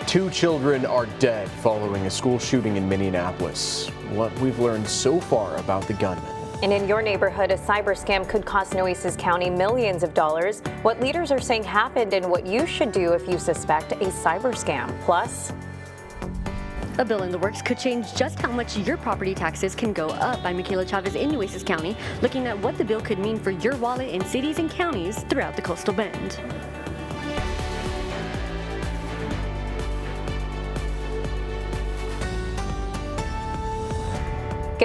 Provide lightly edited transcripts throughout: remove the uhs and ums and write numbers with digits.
Two children are dead following a school shooting in Minneapolis. What we've learned so far about the gunman. And in your neighborhood, a cyber scam could cost Nueces County millions of dollars. What leaders are saying happened and what you should do if you suspect a cyber scam. Plus, a bill in the works could change just how much your property taxes can go up. I'm Michaela Chavez in Nueces County, looking at what the bill could mean for your wallet in cities and counties throughout the Coastal Bend.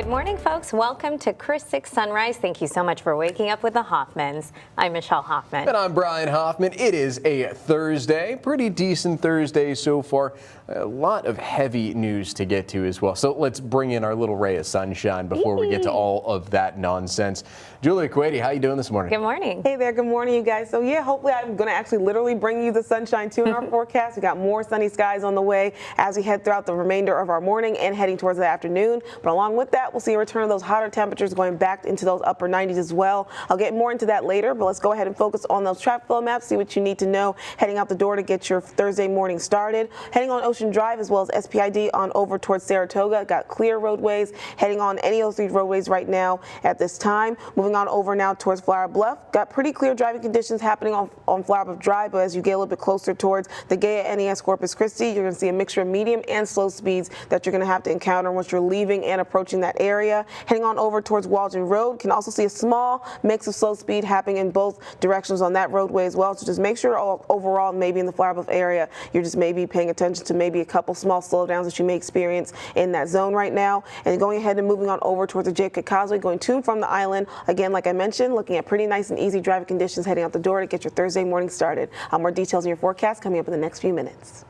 good morning, folks. Welcome to KRIS 6 Sunrise. Thank you so much for waking up with the Hoffmans. I'm Michelle Hoffman. And I'm Brian Hoffman. It is a Thursday, pretty decent Thursday so far. A lot of heavy news to get to as well. So let's bring in our little ray of sunshine before we get to all of that nonsense. Julia Quady, how you doing this morning? Good morning. Hey there, good morning, you guys. So yeah, hopefully I'm going to actually literally bring you the sunshine too in our forecast. We got more sunny skies on the way as we head throughout the remainder of our morning and heading towards the afternoon. But along with that, we'll see a return of those hotter temperatures going back into those upper 90s as well. I'll get more into that later, but let's go ahead and focus on those traffic flow maps, see what you need to know heading out the door to get your Thursday morning started. Heading on Ocean Drive as well as SPID on over towards Saratoga. Got clear roadways. Heading on any of those three roadways right now at this time. Moving on over now towards Flower Bluff. Got pretty clear driving conditions happening on Flower Bluff Drive, but as you get a little bit closer towards the Gaia NES Corpus Christi, you're going to see a mixture of medium and slow speeds that you're going to have to encounter once you're leaving and approaching that area. Heading on over towards Waldron Road, can also see a small mix of slow speed happening in both directions on that roadway as well. So just make sure overall, maybe in the Flower Bluff area, you're just maybe paying attention to maybe a couple small slowdowns that you may experience in that zone right now. And going ahead and moving on over towards the Jacob Causeway, going to and from the island. Again, like I mentioned, looking at pretty nice and easy driving conditions heading out the door to get your Thursday morning started. More details in your forecast coming up in the next few minutes.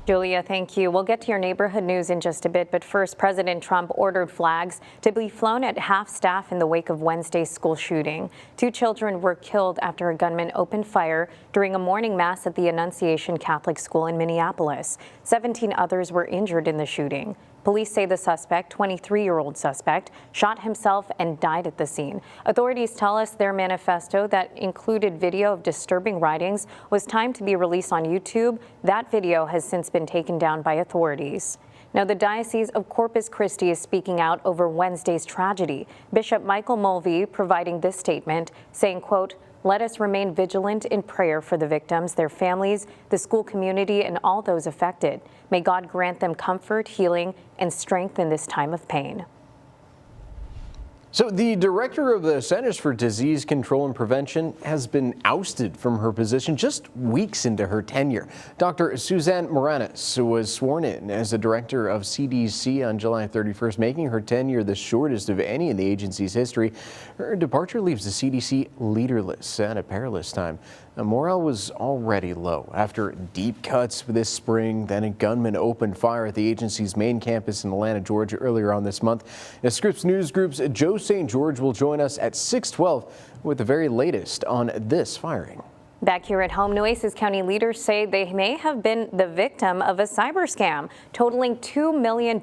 Julia, thank you. We'll get to your neighborhood news in just a bit, but first, President Trump ordered flags to be flown at half-staff in the wake of Wednesday's school shooting. Two children were killed after a gunman opened fire during a morning mass at the Annunciation Catholic School in Minneapolis. 17 others were injured in the shooting. Police say the suspect, 23-year-old suspect, shot himself and died at the scene. Authorities tell us their manifesto that included video of disturbing writings was timed to be released on YouTube. That video has since been taken down by authorities. Now, the Diocese of Corpus Christi is speaking out over Wednesday's tragedy. Bishop Michael Mulvey providing this statement, saying, quote, "Let us remain vigilant in prayer for the victims, their families, the school community, and all those affected. May God grant them comfort, healing, and strength in this time of pain." So the director of the Centers for Disease Control and Prevention has been ousted from her position just weeks into her tenure. Dr. Suzanne Moranis was sworn in as the director of CDC on July 31st, making her tenure the shortest of any in the agency's history. Her departure leaves the CDC leaderless at a perilous time. Morale was already low after deep cuts this spring. Then a gunman opened fire at the agency's main campus in Atlanta, Georgia earlier on this month. Now, Scripps News Group's Joe St. George will join us at 6:12 with the very latest on this firing. Back here at home, Nueces County leaders say they may have been the victim of a cyber scam totaling $2 million.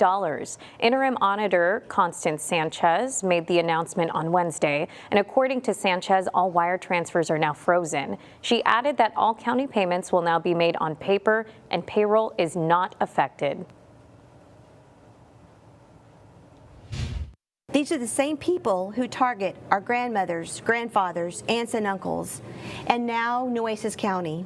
Interim Auditor Constance Sanchez made the announcement on Wednesday, and according to Sanchez, all wire transfers are now frozen. She added that all county payments will now be made on paper and payroll is not affected. These are the same people who target our grandmothers, grandfathers, aunts, and uncles, and now Nueces County.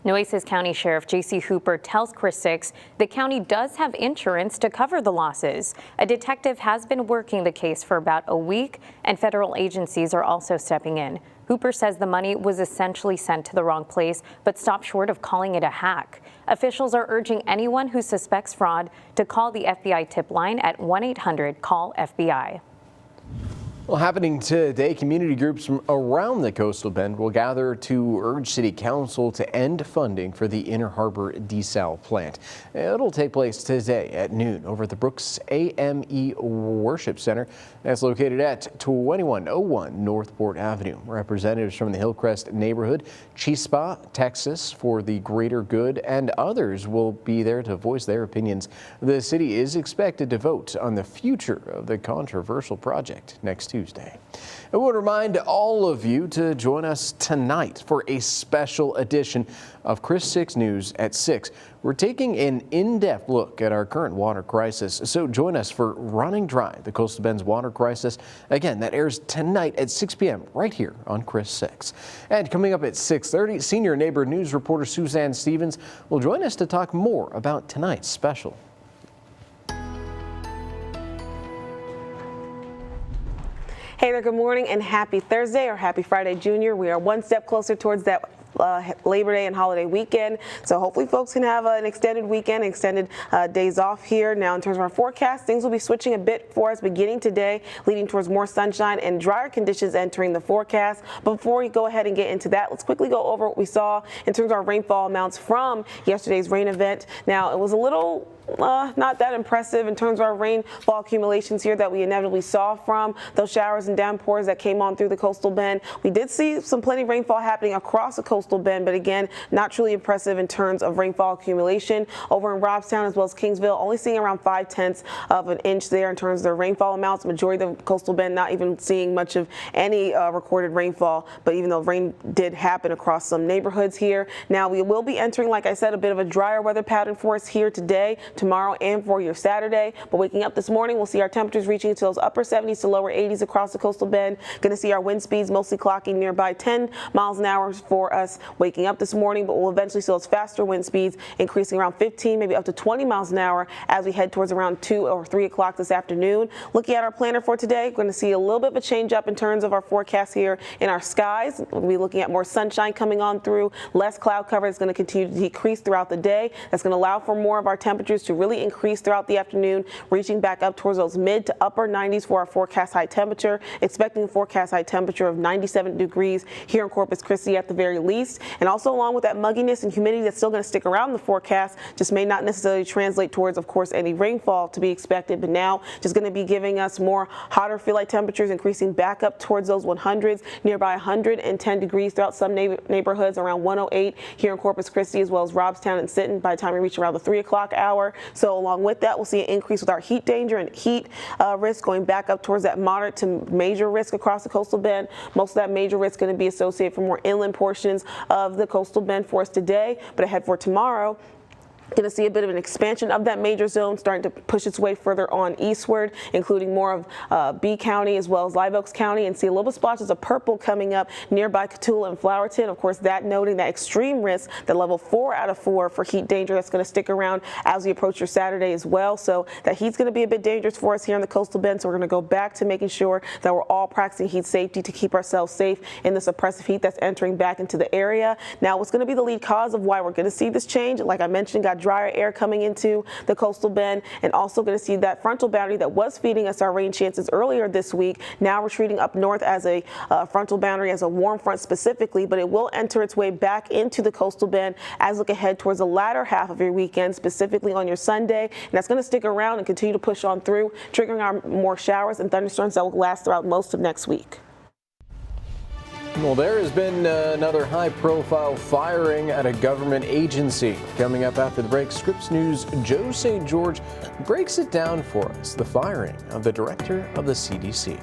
Nueces County Sheriff J.C. Hooper tells KRIS 6 the county does have insurance to cover the losses. A detective has been working the case for about a week, and federal agencies are also stepping in. Hooper says the money was essentially sent to the wrong place, but stopped short of calling it a hack. Officials are urging anyone who suspects fraud to call the FBI tip line at 1-800-CALL-FBI. Well, happening today, community groups from around the Coastal Bend will gather to urge City Council to end funding for the Inner Harbor desal plant. It'll take place today at noon over at the Brooks AME Worship Center. That's located at 2101 Northport Avenue. Representatives from the Hillcrest neighborhood, Chispa, Texas for the Greater Good, and others will be there to voice their opinions. The city is expected to vote on the future of the controversial project next Tuesday. Tuesday. I would remind all of you to join us tonight for a special edition of KRIS 6 News at 6. We're taking an in-depth look at our current water crisis, so join us for Running Dry, the Coastal Bend's water crisis. Again, that airs tonight at 6 p.m. right here on KRIS 6. And coming up at 6:30, senior neighbor news reporter Suzanne Stevens will join us to talk more about tonight's special. Hey there, good morning and happy Thursday or happy Friday, Junior. We are one step closer towards that Labor Day and holiday weekend. So hopefully folks can have an extended weekend, extended days off here. Now in terms of our forecast, things will be switching a bit for us beginning today, leading towards more sunshine and drier conditions entering the forecast. But before we go ahead and get into that, let's quickly go over what we saw in terms of our rainfall amounts from yesterday's rain event. Now it was a little not that impressive in terms of our rainfall accumulations here that we inevitably saw from those showers and downpours that came on through the coastal bend. We did see some plenty of rainfall happening across the coastal bend, but again, not truly impressive in terms of rainfall accumulation. Over in Robstown as well as Kingsville, only seeing around 5/10 of an inch there in terms of their rainfall amounts. Majority of the coastal bend not even seeing much of any recorded rainfall, but even though rain did happen across some neighborhoods here. Now we will be entering, like I said, a bit of a drier weather pattern for us here today, tomorrow, and for your Saturday. But waking up this morning, we'll see our temperatures reaching to those upper 70s to lower 80s across the coastal bend. Going to see our wind speeds mostly clocking nearby 10 miles an hour for us waking up this morning, but we'll eventually see those faster wind speeds increasing around 15, maybe up to 20 miles an hour as we head towards around 2 or 3 o'clock this afternoon. Looking at our planner for today, we're going to see a little bit of a change up in terms of our forecast here in our skies. We'll be looking at more sunshine coming on through, less cloud cover. It's going to continue to decrease throughout the day. That's going to allow for more of our temperatures to really increase throughout the afternoon, reaching back up towards those mid to upper 90s for our forecast high temperature. Expecting a forecast high temperature of 97 degrees here in Corpus Christi at the very least. And also along with that mugginess and humidity that's still going to stick around the forecast, just may not necessarily translate towards, of course, any rainfall to be expected, but now just going to be giving us more hotter feel-like temperatures, increasing back up towards those 100s, nearby 110 degrees throughout some neighborhoods, around 108 here in Corpus Christi, as well as Robstown and Sinton by the time we reach around the 3 o'clock hour. So along with that, we'll see an increase with our heat danger and heat risk going back up towards that moderate to major risk across the coastal bend. Most of that major risk going to be associated for more inland portions of the coastal bend for us today, but ahead for tomorrow, going to see a bit of an expansion of that major zone starting to push its way further on eastward, including more of B County as well as Live Oaks County, and see a little bit of splotches of purple coming up nearby Cotulla and Flowerton. Of course, that noting that extreme risk, the level 4 out of 4 for heat danger that's going to stick around as we approach your Saturday as well. So that heat's going to be a bit dangerous for us here in the coastal bend. So we're going to go back to making sure that we're all practicing heat safety to keep ourselves safe in this oppressive heat that's entering back into the area. Now, what's going to be the lead cause of why we're going to see this change? Like I mentioned, got drier air coming into the coastal bend, and also going to see that frontal boundary that was feeding us our rain chances earlier this week now retreating up north as a frontal boundary, as a warm front specifically, but it will enter its way back into the coastal bend as we look ahead towards the latter half of your weekend, specifically on your Sunday, and that's going to stick around and continue to push on through, triggering our more showers and thunderstorms that will last throughout most of next week. Well, there has been another high-profile firing at a government agency. Coming up after the break, Scripps News' Joe St. George breaks it down for us, the firing of the director of the CDC.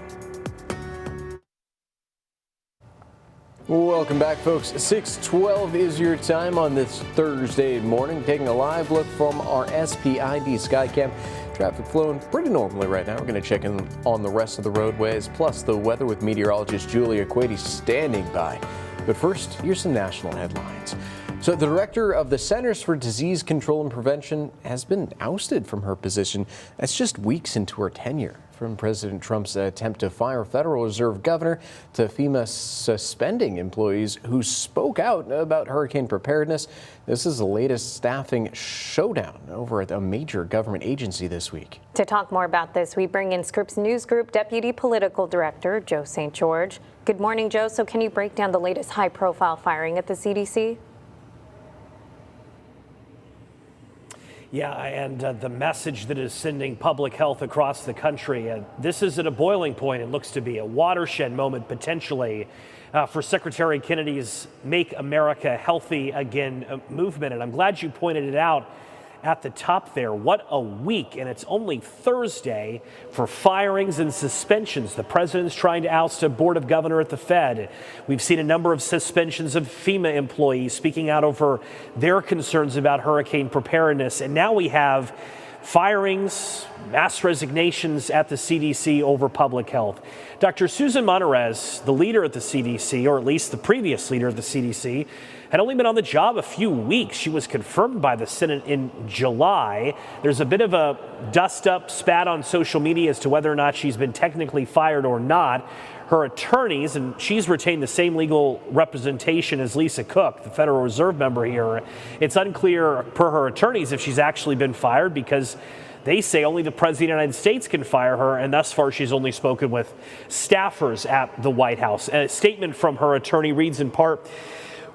Welcome back, folks. 6:12 is your time on this Thursday morning. Taking a live look from our SPID Skycam. Traffic flowing pretty normally right now. We're going to check in on the rest of the roadways, plus the weather with meteorologist Julia Quady standing by. But first, here's some national headlines. So the director of the Centers for Disease Control and Prevention has been ousted from her position. That's just weeks into her tenure. From President Trump's attempt to fire Federal Reserve Governor to FEMA suspending employees who spoke out about hurricane preparedness. This is the latest staffing showdown over at a major government agency this week. To talk more about this, we bring in Scripps News Group Deputy Political Director Joe St. George. Good morning, Joe. So can you break down the latest high-profile firing at the CDC? Yeah, and the message that is sending public health across the country. This is at a boiling point. It looks to be a watershed moment potentially for Secretary Kennedy's Make America Healthy Again movement. And I'm glad you pointed it out. at the top there. What a week, and it's only Thursday for firings and suspensions. The president's trying to oust a board of governor at the Fed. We've seen a number of suspensions of FEMA employees speaking out over their concerns about hurricane preparedness. And now we have firings, mass resignations at the CDC over public health. Dr. Susan Monterez, the leader at the CDC, or at least the previous leader of the CDC, had only been on the job a few weeks. She was confirmed by the Senate in July. There's a bit of a dust-up spat on social media as to whether or not she's been technically fired or not. Her attorneys, and she's retained the same legal representation as Lisa Cook, the Federal Reserve member here. It's unclear per her attorneys if she's actually been fired, because they say only the President of the United States can fire her, and thus far she's only spoken with staffers at the White House. A statement from her attorney reads in part,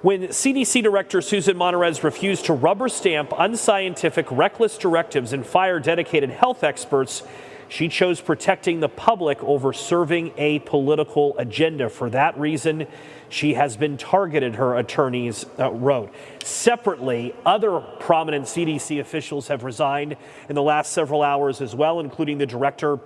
when CDC Director Susan Monterez refused to rubber stamp unscientific, reckless directives and fire dedicated health experts, she chose protecting the public over serving a political agenda. For that reason, she has been targeted, her attorneys wrote. Separately, other prominent CDC officials have resigned in the last several hours as well, including the director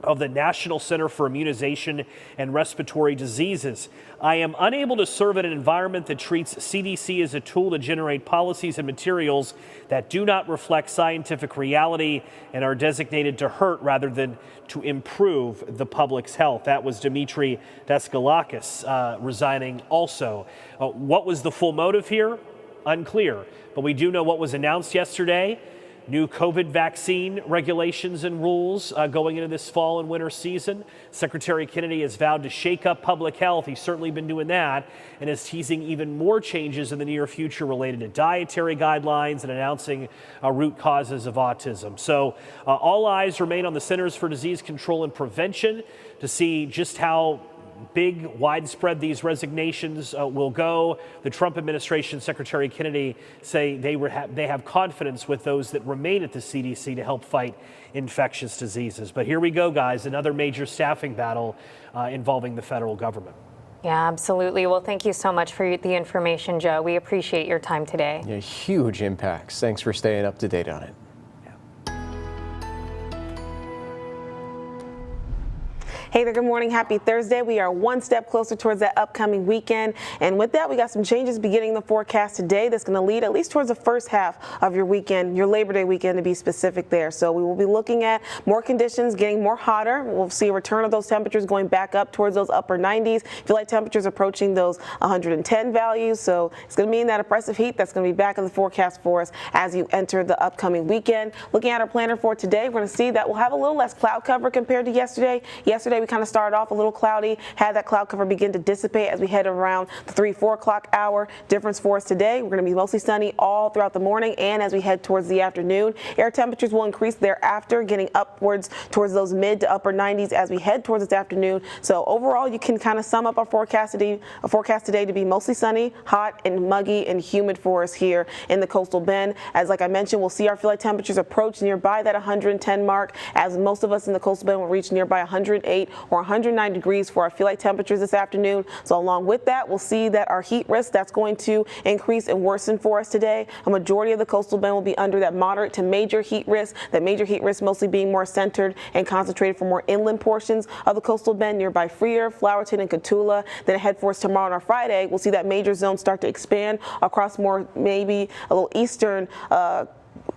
of the National Center for Immunization and Respiratory Diseases. I am unable to serve in an environment that treats CDC as a tool to generate policies and materials that do not reflect scientific reality and are designated to hurt rather than to improve the public's health. That was Dimitri Daskalakis resigning also. What was the full motive here? Unclear. But we do know what was announced yesterday. New COVID vaccine regulations and rules going into this fall and winter season. Secretary Kennedy has vowed to shake up public health. He's certainly been doing that, and is teasing even more changes in the near future related to dietary guidelines and announcing root causes of autism. So all eyes remain on the Centers for Disease Control and Prevention to see just how big, widespread these resignations will go. The Trump administration, Secretary Kennedy, say they have confidence with those that remain at the CDC to help fight infectious diseases. But here we go, guys, another major staffing battle involving the federal government. Yeah, absolutely. Well, thank you so much for the information, Joe. We appreciate your time today. Yeah, huge impacts. Thanks for staying up to date on it. Hey there, good morning. Happy Thursday. We are one step closer towards that upcoming weekend. And with that, we got some changes beginning the forecast today that's going to lead at least towards the first half of your weekend, your Labor Day weekend to be specific there. So we will be looking at more conditions getting more hotter. We'll see a return of those temperatures going back up towards those upper 90s. Feel like temperatures approaching those 110 values. So it's going to mean that oppressive heat that's going to be back in the forecast for us as you enter the upcoming weekend. Looking at our planner for today, we're going to see that we'll have a little less cloud cover compared to yesterday. Yesterday, we kind of started off a little cloudy, had that cloud cover begin to dissipate as we head around the 3-4 o'clock hour. Difference for us today, we're going to be mostly sunny all throughout the morning and as we head towards the afternoon. Air temperatures will increase thereafter, getting upwards towards those mid to upper 90s as we head towards this afternoon. So overall, you can kind of sum up our forecast today to be mostly sunny, hot, and muggy and humid for us here in the coastal bend. As like I mentioned, we'll see our feel like temperatures approach nearby that 110 mark, as most of us in the coastal bend will reach nearby 108 or 109 degrees for our feel like temperatures this afternoon. So along with that, we'll see that our heat risk that's going to increase and worsen for us today. A majority of the coastal bend will be under that moderate to major heat risk, that major heat risk mostly being more centered and concentrated for more inland portions of the coastal bend nearby Freer, Flowerton, and Cotulla. Then ahead for us tomorrow and our Friday, we'll see that major zone start to expand across more maybe a little eastern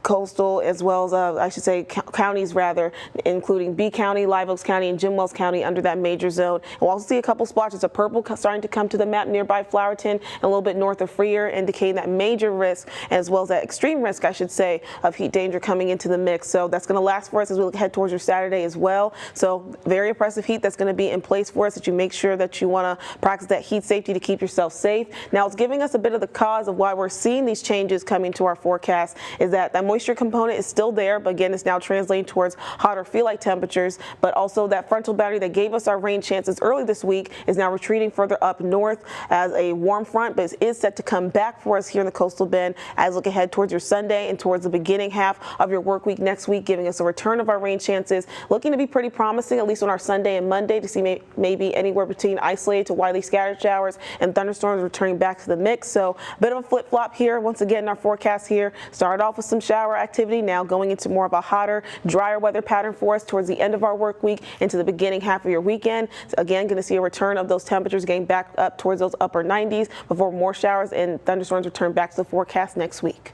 coastal as well as I should say counties rather, including B County, Live Oaks County, and Jim Wells County under that major zone. And we'll also see a couple splotches of purple starting to come to the map nearby Flowerton and a little bit north of Freer, indicating that major risk as well as that extreme risk, I should say, of heat danger coming into the mix. So that's going to last for us as we look ahead towards your Saturday as well. So very oppressive heat that's going to be in place for us, that you make sure that you want to practice that heat safety to keep yourself safe. Now it's giving us a bit of the cause of why we're seeing these changes coming to our forecast is that moisture component is still there, but again, it's now translating towards hotter feel-like temperatures, but also that frontal boundary that gave us our rain chances early this week is now retreating further up north as a warm front, but it is set to come back for us here in the coastal bend as we look ahead towards your Sunday and towards the beginning half of your work week next week, giving us a return of our rain chances, looking to be pretty promising, at least on our Sunday and Monday, to see maybe anywhere between isolated to widely scattered showers and thunderstorms returning back to the mix. So a bit of a flip-flop here once again in our forecast here. Started off with some showers shower activity now going into more of a hotter, drier weather pattern for us towards the end of our work week into the beginning half of your weekend. So again, going to see a return of those temperatures getting back up towards those upper 90s before more showers and thunderstorms return back to the forecast next week.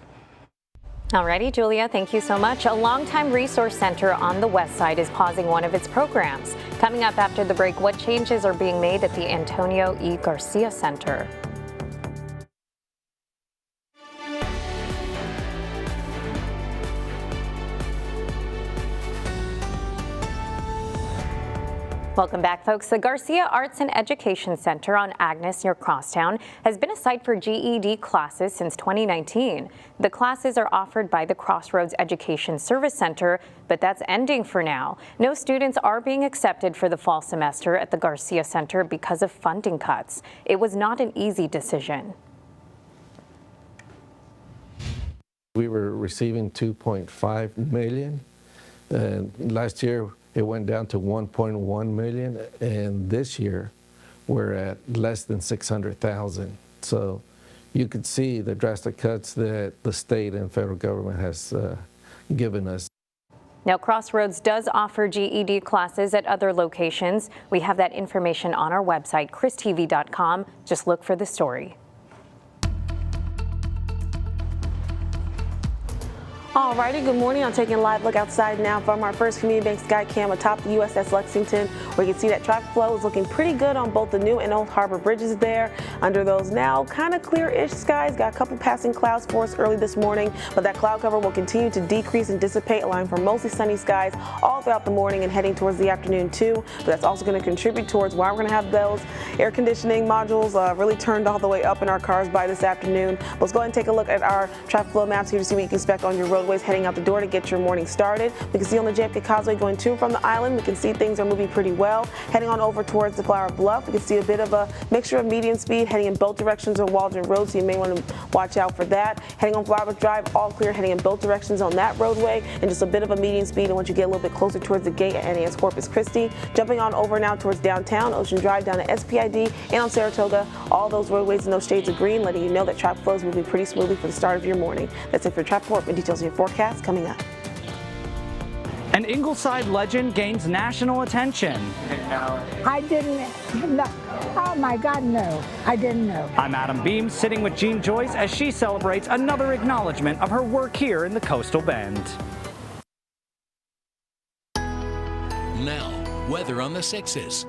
Alrighty, Julia, thank you so much. A longtime resource center on the west side is pausing one of its programs. Coming up after the break, what changes are being made at the Antonio E. Garcia Center? Welcome back, folks. The Garcia Arts and Education Center on Agnes near Crosstown has been a site for GED classes since 2019. The classes are offered by the Crossroads Education Service Center, but that's ending for now. No students are being accepted for the fall semester at the Garcia Center because of funding cuts. It was not an easy decision. We were receiving $2.5 million, and last year it went down to $1.1 million, and this year we're at less than $600,000. So you could see the drastic cuts that the state and federal government has given us. Now, Crossroads does offer GED classes at other locations. We have that information on our website, christv.com. Just look for the story. Alrighty, good morning. I'm taking a live look outside now from our first community bank sky cam atop the USS Lexington, where you can see that traffic flow is looking pretty good on both the new and old harbor bridges there. Under those now, kind of clear-ish skies. Got a couple passing clouds for us early this morning, but that cloud cover will continue to decrease and dissipate, allowing for mostly sunny skies all throughout the morning and heading towards the afternoon too. But that's also going to contribute towards why we're going to have those air conditioning modules really turned all the way up in our cars by this afternoon. Let's go ahead and take a look at our traffic flow maps here to see what you can expect on your roadways heading out the door to get your morning started. We can see on the JFK Causeway going to and from the island, we can see things are moving pretty well. Heading on over towards the Flower Bluff, we can see a bit of a mixture of medium speed heading in both directions on Waldron Road, so you may want to watch out for that. Heading on Flower Bluff Drive, all clear heading in both directions on that roadway, and just a bit of a medium speed. And once you get a little bit closer towards the gate at NAS Corpus Christi, jumping on over now towards downtown, Ocean Drive down to SPID and on Saratoga, all those roadways in those shades of green, letting you know that traffic flow is moving pretty smoothly for the start of your morning. That's it for Traffic Report. Details of your forecast coming up. An Ingleside legend gains national attention. I didn't know. Oh my God, no. I didn't know. I'm Adam Beam, sitting with Jean Joyce as she celebrates another acknowledgement of her work here in the Coastal Bend. Now, weather on the 6s.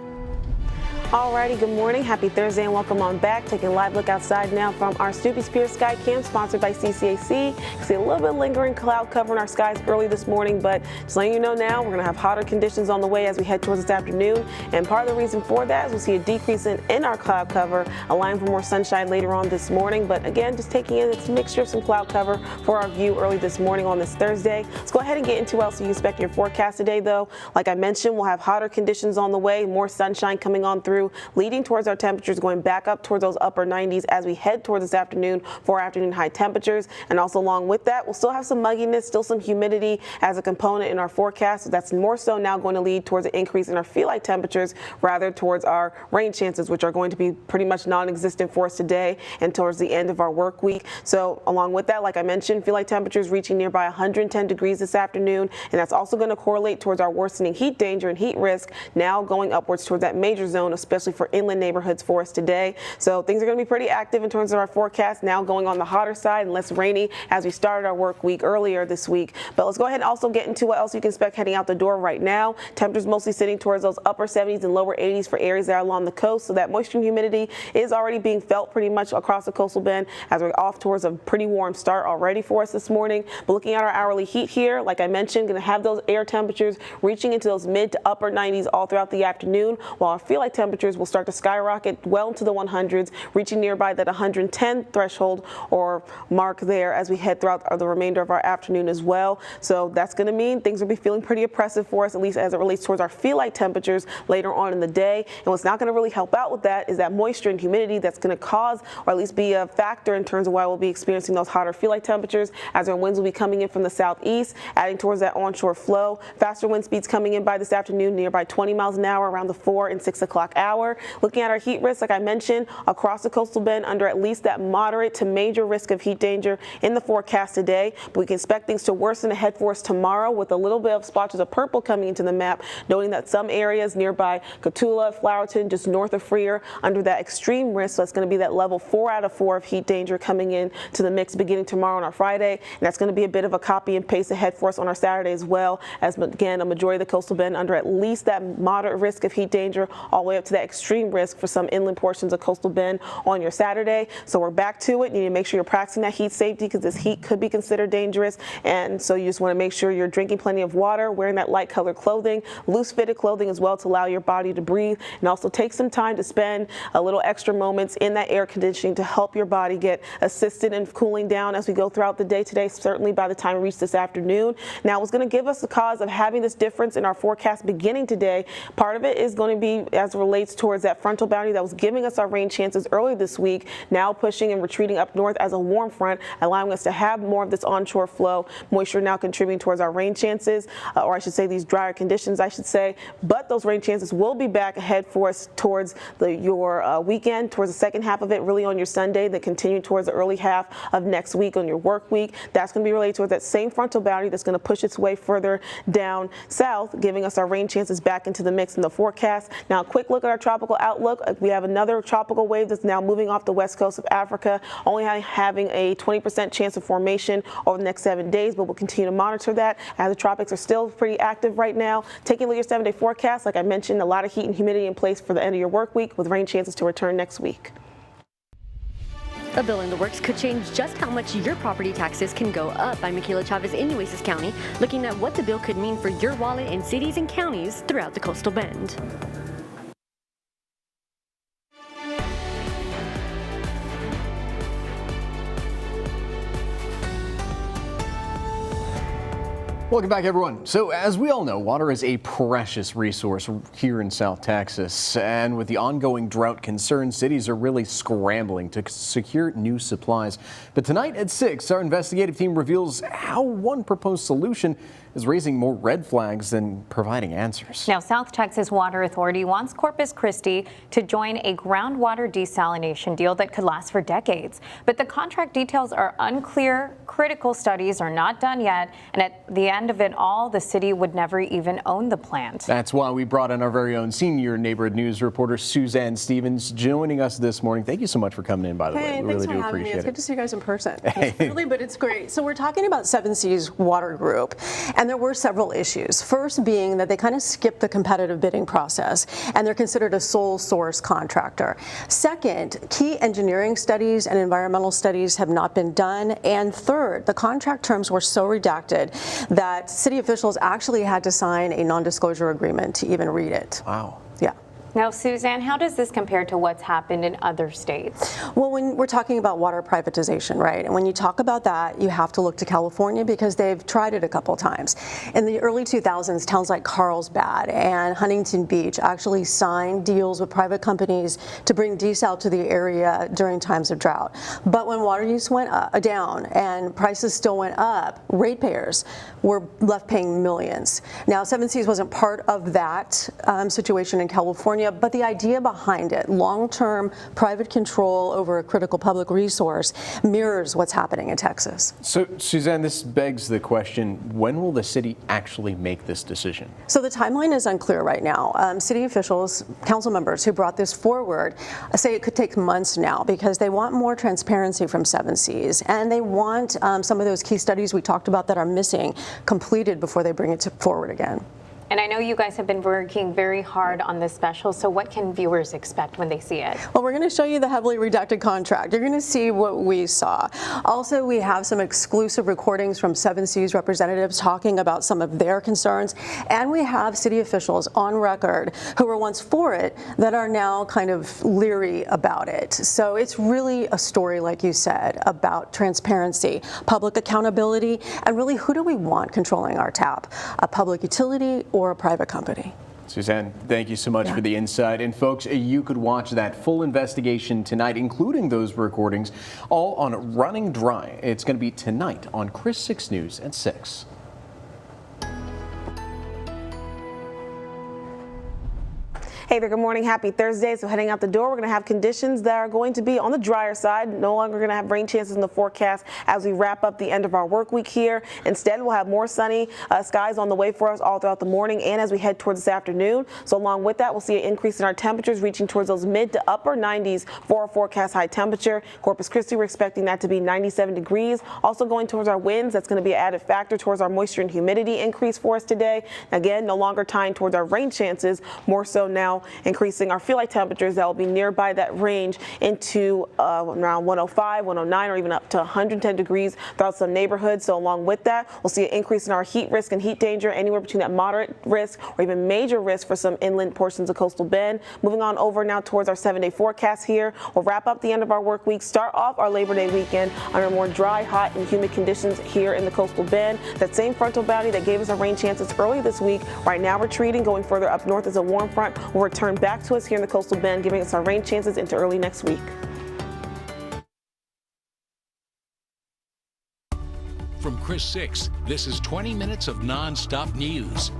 Alrighty, good morning. Happy Thursday and welcome on back. Taking a live look outside now from our Snoopy's Pier Sky Cam, sponsored by CCAC. You can see a little bit lingering cloud cover in our skies early this morning, but just letting you know now, we're going to have hotter conditions on the way as we head towards this afternoon. And part of the reason for that is we'll see a decrease in our cloud cover, allowing for more sunshine later on this morning. But again, just taking in this mixture of some cloud cover for our view early this morning on this Thursday. Let's go ahead and get into what else you expect your forecast today, though. Like I mentioned, we'll have hotter conditions on the way, more sunshine coming on through, leading towards our temperatures going back up towards those upper 90s as we head towards this afternoon for afternoon high temperatures. And also along with that, we'll still have some mugginess, still some humidity as a component in our forecast. So that's more so now going to lead towards an increase in our feel like temperatures rather towards our rain chances, which are going to be pretty much non-existent for us today and towards the end of our work week. So along with that, like I mentioned, feel like temperatures reaching nearby 110 degrees this afternoon. And that's also going to correlate towards our worsening heat danger and heat risk now going upwards towards that major zone, especially for inland neighborhoods for us today. So things are going to be pretty active in terms of our forecast, now going on the hotter side and less rainy as we started our work week earlier this week. But let's go ahead and also get into what else you can expect heading out the door right now. Temperatures mostly sitting towards those upper 70s and lower 80s for areas that are along the coast. So that moisture and humidity is already being felt pretty much across the coastal bend as we're off towards a pretty warm start already for us this morning. But looking at our hourly heat here, like I mentioned, going to have those air temperatures reaching into those mid to upper 90s all throughout the afternoon, while our feel like temperatures will start to skyrocket well into the 100s, reaching nearby that 110 threshold or mark there as we head throughout the remainder of our afternoon as well. So that's going to mean things will be feeling pretty oppressive for us, at least as it relates towards our feel like temperatures later on in the day. And what's not going to really help out with that is that moisture and humidity that's going to cause, or at least be a factor in terms of why we'll be experiencing those hotter feel like temperatures, as our winds will be coming in from the southeast, adding towards that onshore flow. Faster wind speeds coming in by this afternoon, nearby 20 miles an hour around the 4 and 6 o'clock hour. hour. Looking at our heat risk, like I mentioned, across the coastal bend under at least that moderate to major risk of heat danger in the forecast today. But we can expect things to worsen ahead for us tomorrow with a little bit of splotches of purple coming into the map, noting that some areas nearby Cotulla, Flowerton, just north of Freer, under that extreme risk. So it's going to be that level 4 out of 4 of heat danger coming in to the mix beginning tomorrow on our Friday. And that's going to be a bit of a copy and paste ahead for us on our Saturday as well, as again, a majority of the coastal bend under at least that moderate risk of heat danger, all the way up to that extreme risk for some inland portions of coastal bend on your Saturday. So we're back to it. You need to make sure you're practicing that heat safety because this heat could be considered dangerous. And so you just want to make sure you're drinking plenty of water, wearing that light colored clothing, loose fitted clothing as well to allow your body to breathe, and also take some time to spend a little extra moments in that air conditioning to help your body get assisted in cooling down as we go throughout the day today, certainly by the time we reach this afternoon. Now, what's going to give us the cause of having this difference in our forecast beginning today, part of it is going to be as it relates towards that frontal boundary that was giving us our rain chances early this week, now pushing and retreating up north as a warm front, allowing us to have more of this onshore flow, moisture now contributing towards our rain chances, or I should say these drier conditions, I should say. But those rain chances will be back ahead for us towards your weekend, towards the second half of it, really on your Sunday, then continue towards the early half of next week on your work week. That's going to be related towards that same frontal boundary that's going to push its way further down south, giving us our rain chances back into the mix in the forecast. Now, a quick look at our tropical outlook. We have another tropical wave that's now moving off the west coast of Africa, only having a 20% chance of formation over the next 7 days, but we'll continue to monitor that as the tropics are still pretty active right now. Taking a look at your 7-day forecast, like I mentioned, a lot of heat and humidity in place for the end of your work week with rain chances to return next week. A bill in the works could change just how much your property taxes can go up. I'm Michaela Chavez in Nueces County, looking at what the bill could mean for your wallet in cities and counties throughout the coastal bend. Welcome back, everyone. So as we all know, water is a precious resource here in South Texas. And with the ongoing drought concerns, cities are really scrambling to secure new supplies. But tonight at 6, our investigative team reveals how one proposed solution is raising more red flags than providing answers. Now, South Texas Water Authority wants Corpus Christi to join a groundwater desalination deal that could last for decades. But the contract details are unclear, critical studies are not done yet, and at the end of it all, the city would never even own the plant. That's why we brought in our very own senior neighborhood news reporter, Suzanne Stevens, joining us this morning. Thank you so much for coming in, by the way. We really do appreciate it. It's good to see you guys in person. Really, but it's great. So we're talking about Seven Seas Water Group, and there were several issues. First being that they kind of skipped the competitive bidding process, and they're considered a sole source contractor. Second, key engineering studies and environmental studies have not been done. And third, the contract terms were so redacted that city officials actually had to sign a non-disclosure agreement to even read it. Wow. Yeah. Now, Suzanne, how does this compare to what's happened in other states? Well, when we're talking about water privatization, right, and when you talk about that, you have to look to California because they've tried it a couple times. In the early 2000s, towns like Carlsbad and Huntington Beach actually signed deals with private companies to bring desal to the area during times of drought. But when water use went down and prices still went up, ratepayers were left paying millions. Now, Seven Seas wasn't part of that situation in California, but the idea behind it, long-term private control over a critical public resource, mirrors what's happening in Texas. So, Suzanne, this begs the question, when will the city actually make this decision? So the timeline is unclear right now. City officials, council members who brought this forward say it could take months now because they want more transparency from Seven Seas, and they want some of those key studies we talked about that are missing completed before they bring it forward again. And I know you guys have been working very hard on this special, so what can viewers expect when they see it? Well, we're going to show you the heavily redacted contract. You're going to see what we saw. Also, we have some exclusive recordings from Seven Seas representatives talking about some of their concerns, and we have city officials on record who were once for it that are now kind of leery about it. So it's really a story, like you said, about transparency, public accountability, and really who do we want controlling our tap, a public utility or a private company. Suzanne, thank you so much for the insight. And folks, you could watch that full investigation tonight, including those recordings, all on Running Dry. It's going to be tonight on Chris 6 News at 6. Hey there, good morning. Happy Thursday. So heading out the door, we're going to have conditions that are going to be on the drier side. No longer going to have rain chances in the forecast as we wrap up the end of our work week here. Instead, we'll have more sunny skies on the way for us all throughout the morning and as we head towards this afternoon. So along with that, we'll see an increase in our temperatures reaching towards those mid to upper 90s for our forecast high temperature. Corpus Christi, we're expecting that to be 97 degrees. Also going towards our winds, that's going to be an added factor towards our moisture and humidity increase for us today. Again, no longer tying towards our rain chances, more so now increasing our feel-like temperatures that will be nearby that range into around 105, 109, or even up to 110 degrees throughout some neighborhoods. So along with that, we'll see an increase in our heat risk and heat danger anywhere between that moderate risk or even major risk for some inland portions of coastal Bend. Moving on over now towards our 7-day forecast here. We'll wrap up the end of our work week, start off our Labor Day weekend under more dry, hot, and humid conditions here in the coastal Bend. That same frontal boundary that gave us our rain chances early this week, right now retreating, going further up north as a warm front will return back to us here in the coastal Bend, giving us our rain chances into early next week. From Chris 6, this is 20 minutes of non-stop news.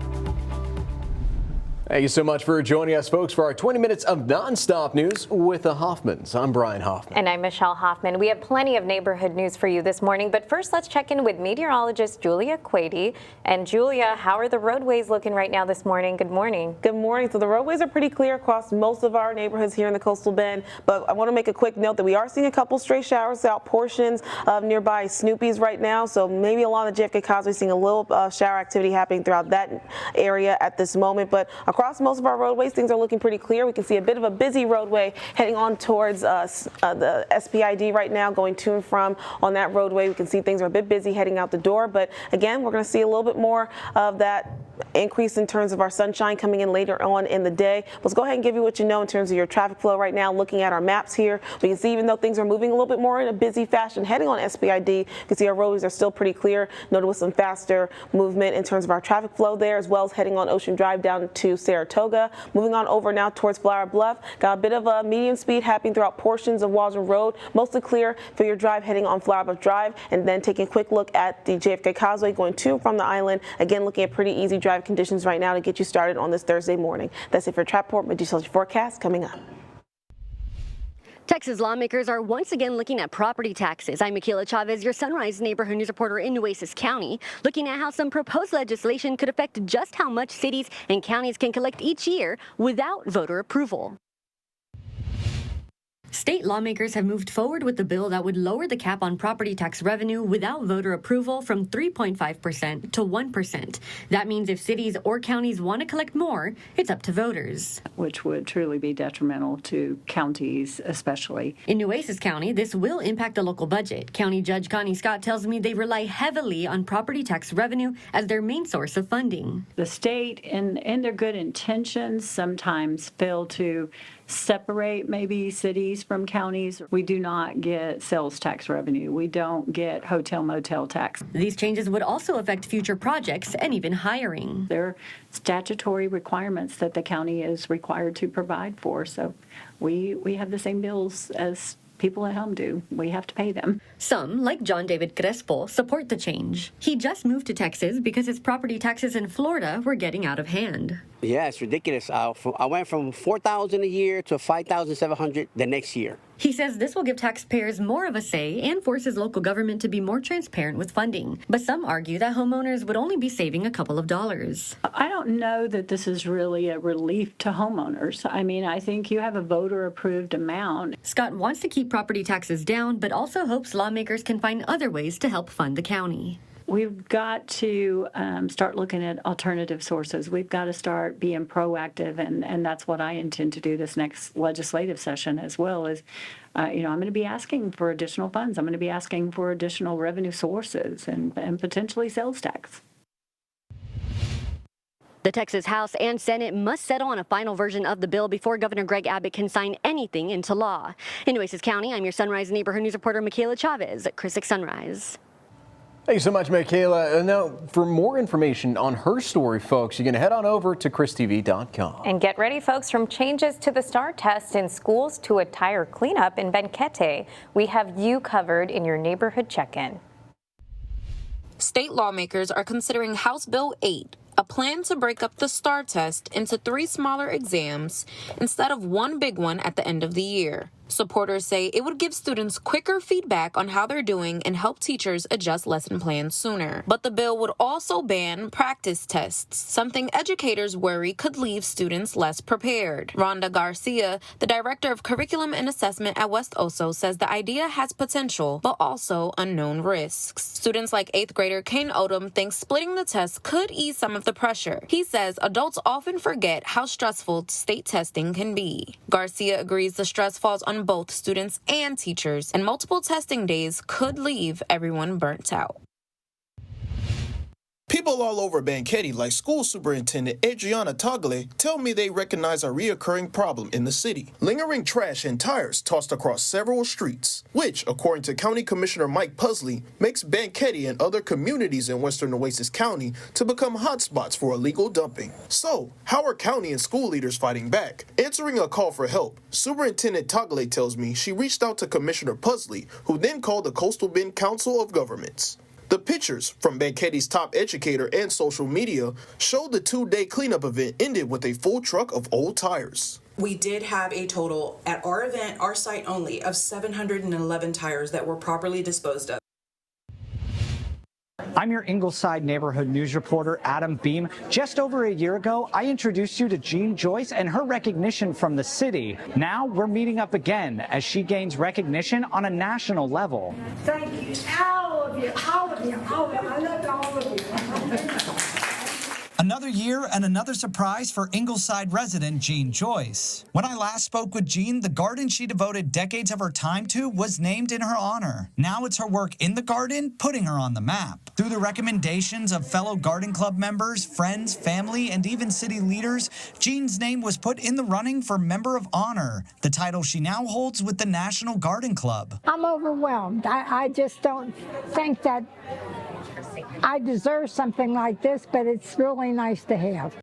Thank you so much for joining us, folks, for our 20 minutes of nonstop news with the Hoffmans. I'm Brian Hoffman. And I'm Michelle Hoffman. We have plenty of neighborhood news for you this morning, but first let's check in with meteorologist Julia Quady. And Julia, how are the roadways looking right now this morning? Good morning. Good morning. So the roadways are pretty clear across most of our neighborhoods here in the coastal Bend, but I want to make a quick note that we are seeing a couple stray showers out portions of nearby Snoopy's right now. So maybe along the JFK Causeway, seeing a little shower activity happening throughout that area at this moment, but across most of our roadways, things are looking pretty clear. We can see a bit of a busy roadway heading on towards the SPID right now, going to and from on that roadway. We can see things are a bit busy heading out the door, but again, we're going to see a little bit more of that increase in terms of our sunshine coming in later on in the day. Let's go ahead and give you what you know in terms of your traffic flow right now. Looking at our maps here, we can see even though things are moving a little bit more in a busy fashion heading on SPID, you can see our roadways are still pretty clear, noted with some faster movement in terms of our traffic flow there, as well as heading on Ocean Drive down to Saratoga. Moving on over now towards Flower Bluff, got a bit of a medium speed happening throughout portions of Waldron Road, mostly clear for your drive heading on Flower Bluff Drive, and then taking a quick look at the JFK Causeway going to and from the island. Again, looking at pretty easy drive conditions right now to get you started on this Thursday morning. That's it for Traport. My detailed forecast coming up. Texas lawmakers are once again looking at property taxes. I'm Michaela Chavez, your Sunrise Neighborhood News reporter in Nueces County, looking at how some proposed legislation could affect just how much cities and counties can collect each year without voter approval. State lawmakers have moved forward with the bill that would lower the cap on property tax revenue without voter approval from 3.5% to 1%. That means if cities or counties want to collect more, it's up to voters. Which would truly be detrimental to counties especially. In Nueces County, this will impact the local budget. County Judge Connie Scott tells me they rely heavily on property tax revenue as their main source of funding. The state, in their good intentions, sometimes fail to separate maybe cities from counties. We do not get sales tax revenue. We don't get hotel motel tax. These changes would also affect future projects and even hiring. There are statutory requirements that the county is required to provide for. So we have the same bills as people at home do. We have to pay them. Some, like John David Crespo, support the change. He just moved to Texas because his property taxes in Florida were getting out of hand. Yeah, it's ridiculous. I went from $4,000 a year to $5,700 the next year. He says this will give taxpayers more of a say and forces local government to be more transparent with funding. But some argue that homeowners would only be saving a couple of dollars. I don't know that this is really a relief to homeowners. I mean, I think you have a voter-approved amount. Scott wants to keep property taxes down, but also hopes lawmakers can find other ways to help fund the county. We've got to start looking at alternative sources. We've got to start being proactive, and that's what I intend to do this next legislative session as well. Is I'm going to be asking for additional funds. I'm going to be asking for additional revenue sources and potentially sales tax. The Texas House and Senate must settle on a final version of the bill before Governor Greg Abbott can sign anything into law. In Nueces County, I'm your Sunrise Neighborhood News reporter Michaela Chavez at Chris 6 Sunrise. Thank you so much, Michaela. Now, for more information on her story, folks, you can head on over to ChrisTV.com. And get ready, folks, from changes to the STAR test in schools to a tire cleanup in Benquete. We have you covered in your neighborhood check-in. State lawmakers are considering House Bill 8, a plan plan to break up the STAR test into 3 smaller exams instead of one big one at the end of the year. Supporters say it would give students quicker feedback on how they're doing and help teachers adjust lesson plans sooner. But the bill would also ban practice tests, something educators worry could leave students less prepared. Rhonda Garcia, the director of curriculum and assessment at West Oso, says the idea has potential, but also unknown risks. Students like 8th grader Kane Odom think splitting the test could ease some of the pressure. He says adults often forget how stressful state testing can be. Garcia agrees the stress falls on both students and teachers, and multiple testing days could leave everyone burnt out. People all over Banquetti, like School Superintendent Adriana Tagle, tell me they recognize a reoccurring problem in the city. Lingering trash and tires tossed across several streets, which, according to County Commissioner Mike Pusley, makes Banquetti and other communities in western Nueces County to become hotspots for illegal dumping. So, how are county and school leaders fighting back? Answering a call for help, Superintendent Tagle tells me she reached out to Commissioner Pusley, who then called the Coastal Bend Council of Governments. The pictures from Banquetti's top educator and social media showed the 2-day cleanup event ended with a full truck of old tires. We did have a total at our event, our site only, of 711 tires that were properly disposed of. I'm your Ingleside neighborhood news reporter, Adam Beam. Just over a year ago, I introduced you to Jean Joyce and her recognition from the city. Now we're meeting up again as she gains recognition on a national level. Thank you, all of you, all of you, all of you. I love all of you. Another year and another surprise for Ingleside resident Jean Joyce. When I last spoke with Jean, the garden she devoted decades of her time to was named in her honor. Now it's her work in the garden putting her on the map. Through the recommendations of fellow garden club members, friends, family, and even city leaders, Jean's name was put in the running for Member of Honor, the title she now holds with the National Garden Club. I'm overwhelmed. I just don't think that I deserve something like this, but it's really nice to have.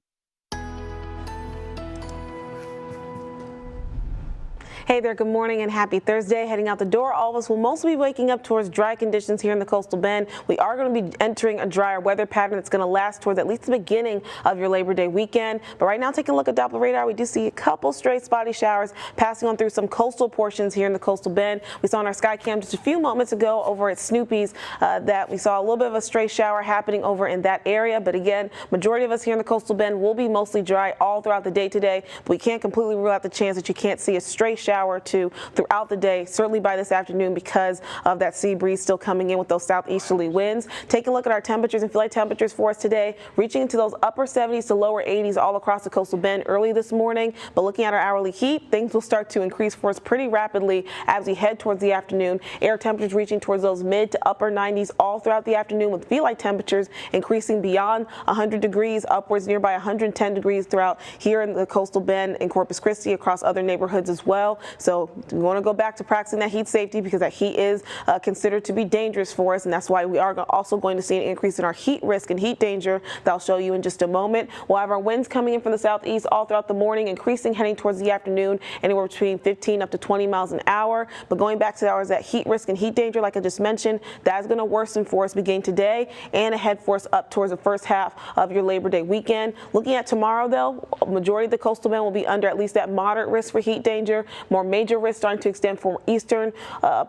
Hey there, good morning and happy Thursday. Heading out the door, all of us will mostly be waking up towards dry conditions here in the Coastal Bend. We are going to be entering a drier weather pattern that's going to last towards at least the beginning of your Labor Day weekend. But right now, taking a look at Doppler radar, we do see a couple stray spotty showers passing on through some coastal portions here in the Coastal Bend. We saw on our sky cam just a few moments ago over at Snoopy's that we saw a little bit of a stray shower happening over in that area. But again, majority of us here in the Coastal Bend will be mostly dry all throughout the day today. But we can't completely rule out the chance that you can't see a stray shower or two throughout the day, certainly by this afternoon because of that sea breeze still coming in with those southeasterly winds. Take a look at our temperatures and feel temperatures for us today, reaching into those upper 70s to lower 80s all across the Coastal Bend early this morning. But looking at our hourly heat, things will start to increase for us pretty rapidly as we head towards the afternoon. Air temperatures reaching towards those mid to upper 90s all throughout the afternoon, with feel-like temperatures increasing beyond 100 degrees, upwards nearby 110 degrees throughout here in the Coastal Bend and Corpus Christi, across other neighborhoods as well. So we want to go back to practicing that heat safety because that heat is considered to be dangerous for us, and that's why we are also going to see an increase in our heat risk and heat danger that I'll show you in just a moment. We'll have our winds coming in from the southeast all throughout the morning, increasing heading towards the afternoon, anywhere between 15 up to 20 miles an hour. But going back to ours, that heat risk and heat danger, like I just mentioned, that is going to worsen for us beginning today and ahead for us up towards the first half of your Labor Day weekend. Looking at tomorrow, though, majority of the Coastal Bend will be under at least that moderate risk for heat danger. More major risk starting to extend from eastern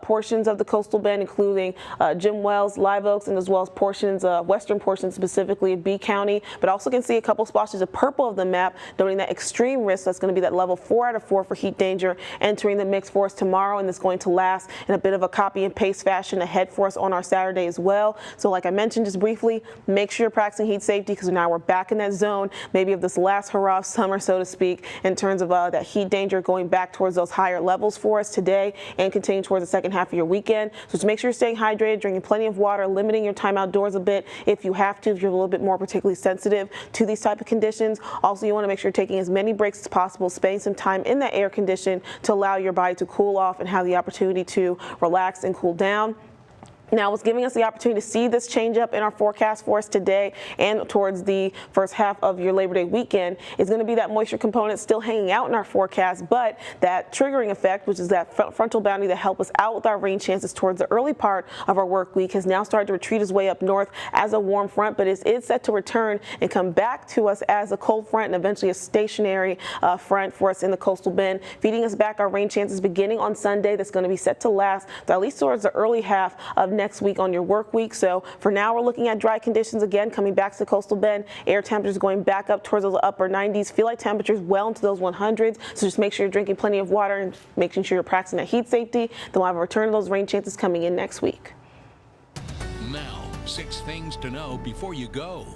portions of the Coastal Bend, including Jim Wells, Live Oaks, and as well as portions, western portions specifically of B County. But also can see a couple splotches of purple of the map, noting that extreme risk. That's going to be that level 4 out of 4 for heat danger entering the mix for us tomorrow, and it's going to last in a bit of a copy and paste fashion ahead for us on our Saturday as well. So like I mentioned just briefly, make sure you're practicing heat safety because now we're back in that zone, maybe of this last hurrah of summer, so to speak, in terms of that heat danger going back towards those higher levels for us today and continue towards the second half of your weekend. So just make sure you're staying hydrated, drinking plenty of water, limiting your time outdoors a bit if you have to, if you're a little bit more particularly sensitive to these type of conditions. Also, you want to make sure you're taking as many breaks as possible, spending some time in that air condition to allow your body to cool off and have the opportunity to relax and cool down. Now, what's giving us the opportunity to see this change up in our forecast for us today and towards the first half of your Labor Day weekend is going to be that moisture component still hanging out in our forecast, but that triggering effect, which is that frontal boundary that help us out with our rain chances towards the early part of our work week, has now started to retreat its way up north as a warm front, but it is set to return and come back to us as a cold front and eventually a stationary front for us in the coastal bend, feeding us back our rain chances beginning on Sunday. That's going to be set to last at least towards the early half of next week on your work week. So for now, we're looking at dry conditions again coming back to the coastal bend. Air temperatures going back up towards those upper 90s. Feel like temperatures well into those 100s. So just make sure you're drinking plenty of water and making sure you're practicing that heat safety. Then we'll have a return of those rain chances coming in next week. Now, 6 things to know before you go.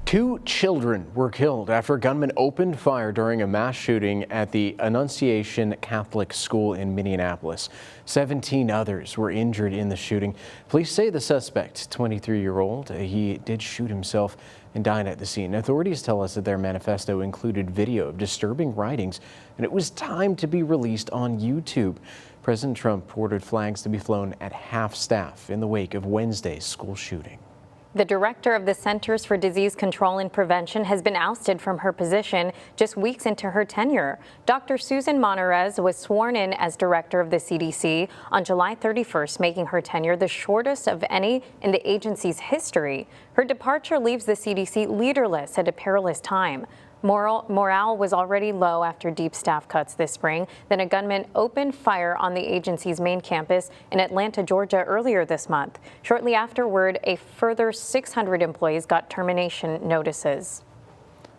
2 children were killed after a gunman opened fire during a mass shooting at the Annunciation Catholic School in Minneapolis. 17 others were injured in the shooting. Police say the suspect, 23-year-old, he did shoot himself and died at the scene. Authorities tell us that their manifesto included video of disturbing writings, and it was timed to be released on YouTube. President Trump ordered flags to be flown at half-staff in the wake of Wednesday's school shooting. The director of the Centers for Disease Control and Prevention has been ousted from her position just weeks into her tenure. Dr. Susan Monarez was sworn in as director of the CDC on July 31st, making her tenure the shortest of any in the agency's history. Her departure leaves the CDC leaderless at a perilous time. Morale was already low after deep staff cuts this spring. Then a gunman opened fire on the agency's main campus in Atlanta, Georgia earlier this month. Shortly afterward, a further 600 employees got termination notices.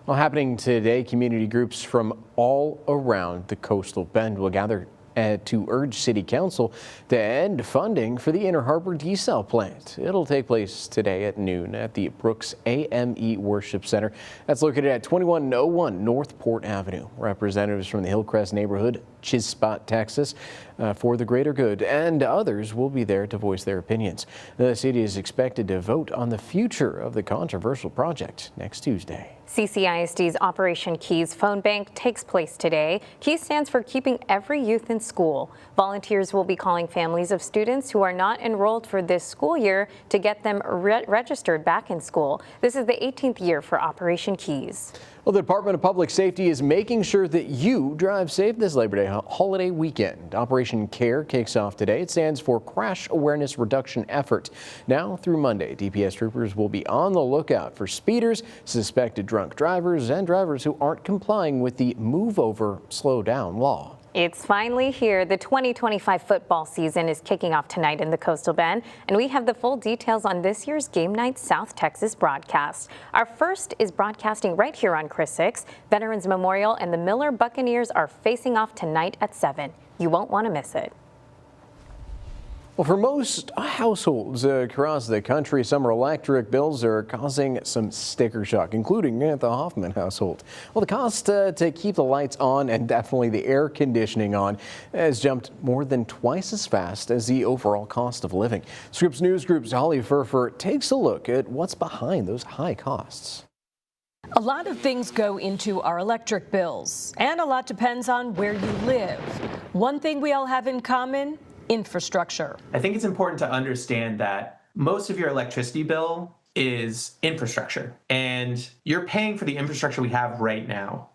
Well, happening today, community groups from all around the coastal bend will gather to urge City Council to end funding for the Inner Harbor desal plant. It'll take place today at noon at the Brooks AME Worship Center. That's located at 2101 North Port Avenue. Representatives from the Hillcrest neighborhood, Chispa, Texas, for the greater good, and others will be there to voice their opinions. The city is expected to vote on the future of the controversial project next Tuesday. CCISD's Operation Keys phone bank takes place today. KEYS stands for Keeping Every Youth in School. Volunteers will be calling families of students who are not enrolled for this school year to get them registered back in school. This is the 18th year for Operation Keys. Well, the Department of Public Safety is making sure that you drive safe this Labor Day holiday weekend. Operation CARE kicks off today. It stands for Crash Awareness Reduction Effort. Now through Monday, DPS troopers will be on the lookout for speeders, suspected drunk drivers, and drivers who aren't complying with the Move Over, Slow Down law. It's finally here. The 2025 football season is kicking off tonight in the Coastal Bend, and we have the full details on this year's Game Night South Texas broadcast. Our first is broadcasting right here on Chris 6. Veterans Memorial and the Miller Buccaneers are facing off tonight at 7. You won't want to miss it. Well, for most households across the country, summer electric bills are causing some sticker shock, including at the Hoffman household. Well, the cost to keep the lights on and definitely the air conditioning on has jumped more than twice as fast as the overall cost of living. Scripps News Group's Holly Furfer takes a look at what's behind those high costs. A lot of things go into our electric bills, and a lot depends on where you live. One thing we all have in common: infrastructure. I think it's important to understand that most of your electricity bill is infrastructure, and you're paying for the infrastructure we have right now.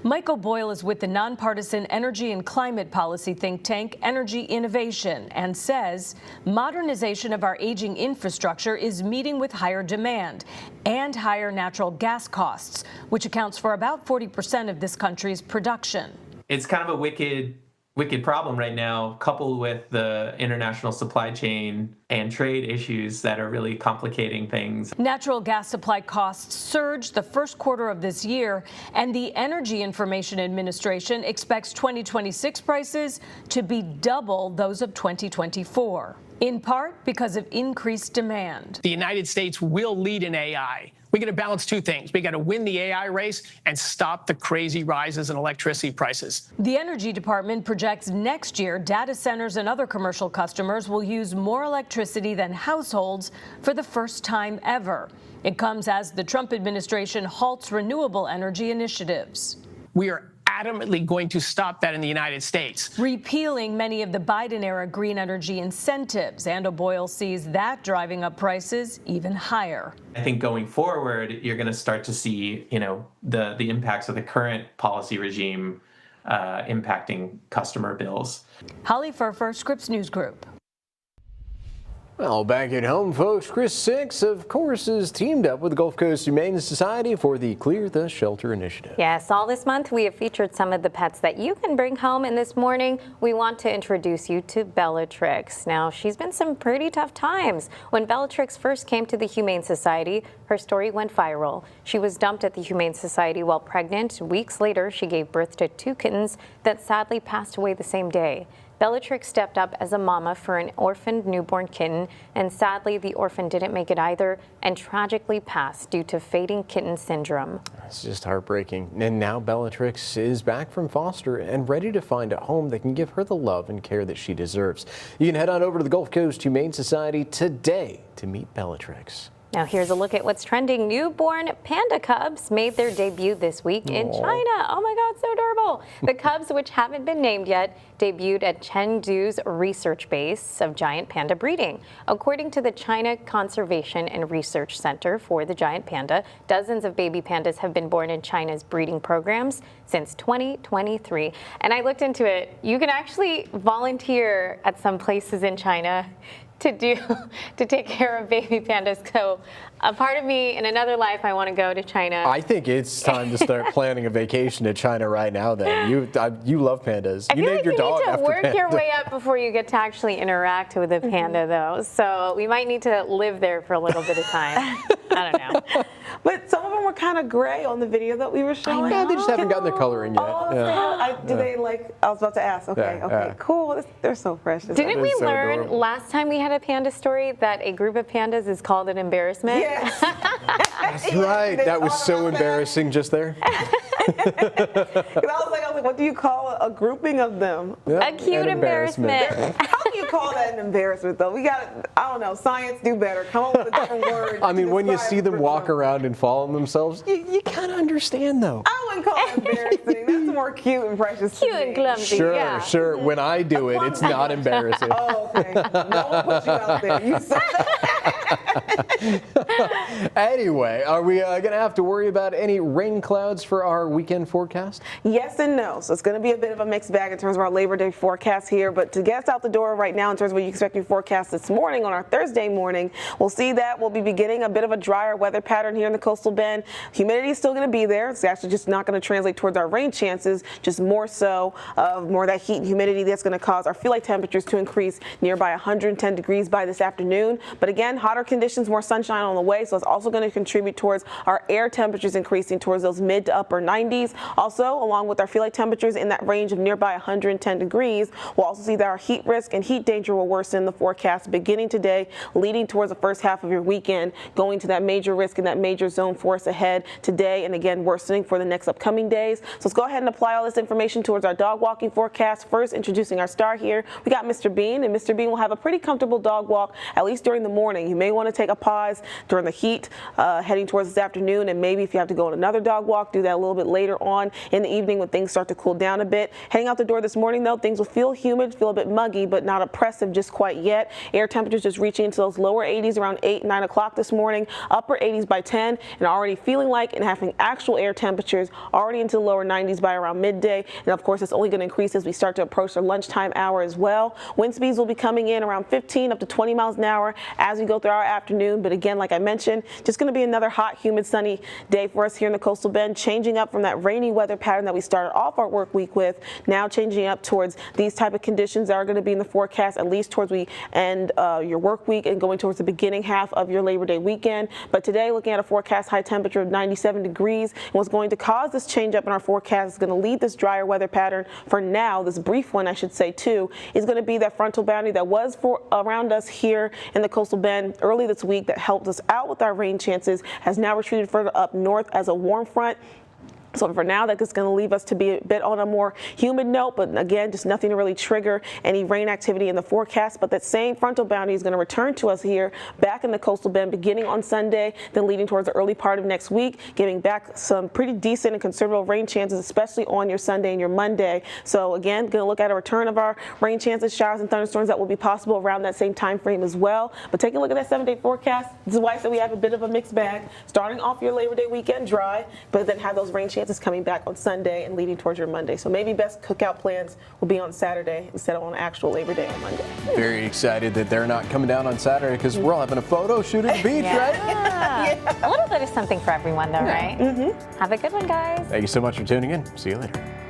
Michael Boyle is with the nonpartisan energy and climate policy think tank Energy Innovation and says modernization of our aging infrastructure is meeting with higher demand and higher natural gas costs, which accounts for about 40% of this country's production. It's kind of a wicked problem right now, coupled with the international supply chain and trade issues that are really complicating things. Natural gas supply costs surged the first quarter of this year, and the Energy Information Administration expects 2026 prices to be double those of 2024, in part because of increased demand. The United States will lead in AI. We got to balance two things. We got to win the AI race and stop the crazy rises in electricity prices. The Energy Department projects next year data centers and other commercial customers will use more electricity than households for the first time ever. It comes as the Trump administration halts renewable energy initiatives. We are adamantly going to stop that in the United States. Repealing many of the Biden-era green energy incentives, and Boyle sees that driving up prices even higher. I think going forward, you're going to start to see, the impacts of the current policy regime impacting customer bills. Holly Furfer, Scripps News Group. Well, back at home, folks, Chris Six, of course, has teamed up with the Gulf Coast Humane Society for the Clear the Shelter initiative. Yes, all this month we have featured some of the pets that you can bring home, and this morning we want to introduce you to Bellatrix. Now, she's been some pretty tough times. When Bellatrix first came to the Humane Society, her story went viral. She was dumped at the Humane Society while pregnant. Weeks later, she gave birth to 2 kittens that sadly passed away the same day. Bellatrix stepped up as a mama for an orphaned newborn kitten, and sadly, the orphan didn't make it either and tragically passed due to fading kitten syndrome. It's just heartbreaking. And now Bellatrix is back from foster and ready to find a home that can give her the love and care that she deserves. You can head on over to the Gulf Coast Humane Society today to meet Bellatrix. Now here's a look at what's trending. Newborn panda cubs made their debut this week in China. Oh my God, so adorable. The cubs, which haven't been named yet, debuted at Chengdu's research base of giant panda breeding. According to the China Conservation and Research Center for the giant panda, dozens of baby pandas have been born in China's breeding programs since 2023. And I looked into it. You can actually volunteer at some places in China to take care of baby pandas. So a part of me in another life, I want to go to China. I think it's time to start planning a vacation to China right now then. You love pandas. I You feel named like your you dog need to after work panda. your way up before you get to actually interact with a panda though. So we might need to live there for a little bit of time. I don't know. But some of them were kind of gray on the video that we were showing. Yeah, they just haven't gotten their coloring yet. Do they like? I was about to ask. Okay, cool. They're so precious. Didn't we learn last time we had a panda story that a group of pandas is called an embarrassment? Yes. That's right. That was so embarrassing just there. I was like, what do you call a grouping of them? Yeah, a cute embarrassment. How do you call that an embarrassment, though? We got, I don't know, science do better. Come up with a different word. I mean, when you see them walk around and fall on themselves, you kind of understand, though. I wouldn't call it embarrassing. That's more cute and precious. Cute and clumsy, yeah. Sure. When I do it, it's not embarrassing. Oh, okay. No one put you out there. You said that. Anyway, are we going to have to worry about any rain clouds for our weekend forecast? Yes and no. So it's going to be a bit of a mixed bag in terms of our Labor Day forecast here. But to get us out the door right now in terms of what you expect your forecast this morning on our Thursday morning, we'll see that we'll be beginning a bit of a drier weather pattern here in the coastal bend. Humidity is still going to be there. It's actually just not going to translate towards our rain chances, just more so of more of that heat and humidity that's going to cause our feel-like temperatures to increase nearby 110 degrees by this afternoon. But again, hotter conditions, more sunshine on the way. So it's also going to contribute towards our air temperatures increasing towards those mid to upper 90s. Also, along with our feel-like temperatures in that range of nearby 110 degrees, we'll also see that our heat risk and heat danger will worsen in the forecast beginning today, leading towards the first half of your weekend, going to that major risk and that major zone for us ahead today, and again worsening for the next upcoming days. So let's go ahead and apply all this information towards our dog walking forecast. First, introducing our star here, we got Mr. Bean, and Mr. Bean will have a pretty comfortable dog walk, at least during the morning. You may want to take a pause during the heat heading towards this afternoon, and maybe if you have to go on another dog walk, do that a little bit later on in the evening when things start to cool down a bit. Heading out the door this morning, though, things will feel humid, feel a bit muggy, but not oppressive just quite yet. Air temperatures just reaching into those lower 80s around 8, 9 o'clock this morning, upper 80s by 10, and already feeling like and having actual air temperatures already into the lower 90s by around midday. And of course, it's only going to increase as we start to approach the lunchtime hour as well. Wind speeds will be coming in around 15 up to 20 miles an hour as we go through our afternoon. But again, like I mentioned, just going to be another hot, humid, sunny day for us here in the coastal bend, changing up from that rainy weather pattern that we started off our work week with, now changing up towards these type of conditions that are going to be in the forecast at least towards we end your work week and going towards the beginning half of your Labor Day weekend. But today, looking at a forecast high temperature of 97 degrees, and what's going to cause this change up in our forecast is going to lead this drier weather pattern for now, this brief one I should say too, is going to be that frontal boundary that was around us here in the coastal bend early this week that helped us out with our rain chances, has now retreated further up north as a warm front So for now, that's going to leave us to be a bit on a more humid note, but again, just nothing to really trigger any rain activity in the forecast. But that same frontal boundary is going to return to us here back in the coastal bend beginning on Sunday, then leading towards the early part of next week, giving back some pretty decent and considerable rain chances, especially on your Sunday and your Monday. So again, going to look at a return of our rain chances, showers and thunderstorms that will be possible around that same time frame as well. But taking a look at that 7-day forecast, this is why I said we have a bit of a mixed bag. Starting off your Labor Day weekend dry, but then have those rain chances coming back on Sunday and leading towards your Monday. So maybe best cookout plans will be on Saturday instead of on actual Labor Day on Monday. Very excited that they're not coming down on Saturday because we're all having a photo shoot at the beach, right? A little bit of something for everyone, though, right? Have a good one, guys. Thank you so much for tuning in. See you later.